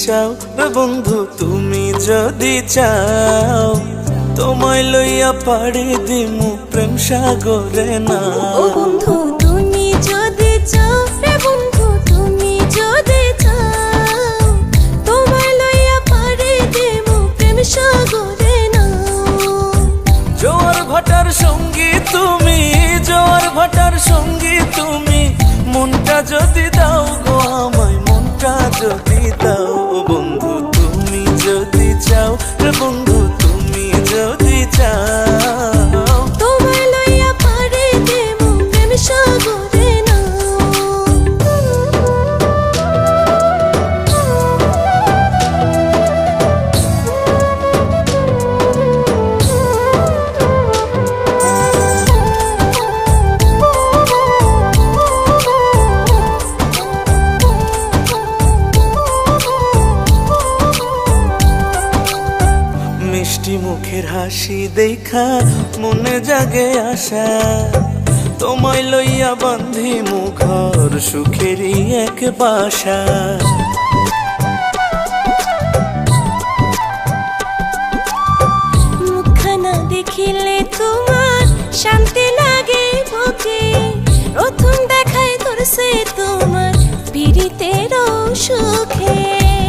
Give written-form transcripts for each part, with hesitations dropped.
চাও রে বন্ধু, তুমি যদি চাও, তোমায় লইয়া পাড়ি দিমু প্রেম সাগরে না। ও বন্ধু তুমি যদি চাও রে বন্ধু, তুমি যদি চাও, তোমায় লইয়া পাড়ি দিমু প্রেম সাগরে না। জোয়ার ভাটার সঙ্গী তুমি, জোয়ার ভাটার সঙ্গী তুমি, মনটা যদি দাও গো আমায়, মনটা যদি দাও। ও বন্ধু তুমি যদি চাও রে বন্ধু, তুমি যদি চাও, তোমায় লইয়া পাড়ি দিমু প্রেম সাগরে না। মিষ্টি মুখের হাসি দেখা মনে জাগে আশা, তোমায় লইয়া বান্ধি মুখর সুখেরই এক বাসা। মুখখানা দেখিলে তোমার শান্তি লাগে বুকে, প্রথম দেখায় ধরছে তোমার পীড়িতের সুখে।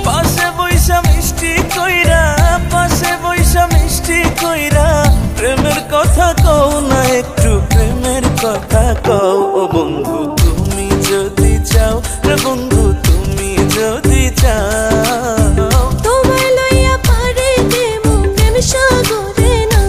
পাশে বৈশা মিষ্টি কইরা, পাশে বৈশা মিষ্টি কইরা, প্রেমের কথা কও না একটু, প্রেমের কথা কও। ও বন্ধু তুমি যদি চাও রে বন্ধু, তুমি যদি চাও, তোমায় লইয়া পাড়ি দিমু প্রেম সাগরে না।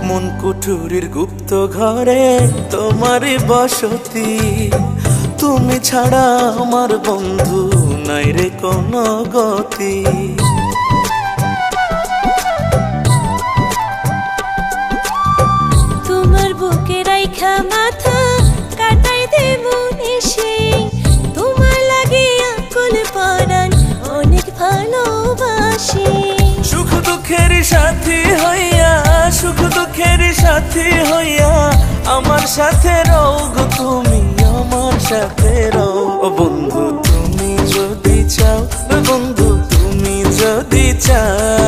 মন কুঠুরির গুপ্ত ঘরে তোমারই বসতি, তুমি ছাড়া আমার বন্ধু নাই রে কোনো গতি। তোমার বুকে রাইখা মাথা কাটাই দেবো নিশি, তোমার লাগে আকুল পরাণ অনেক ভালোবাসি। সুখ দুঃখের সাথী হইয়া, সুখ দুঃখের সাথী হইয়া, আমার সাথে রও গো তুমি, আমার সাথে রও। ও বন্ধু তুমি যদি চাও রে বন্ধু, তুমি যদি চাও,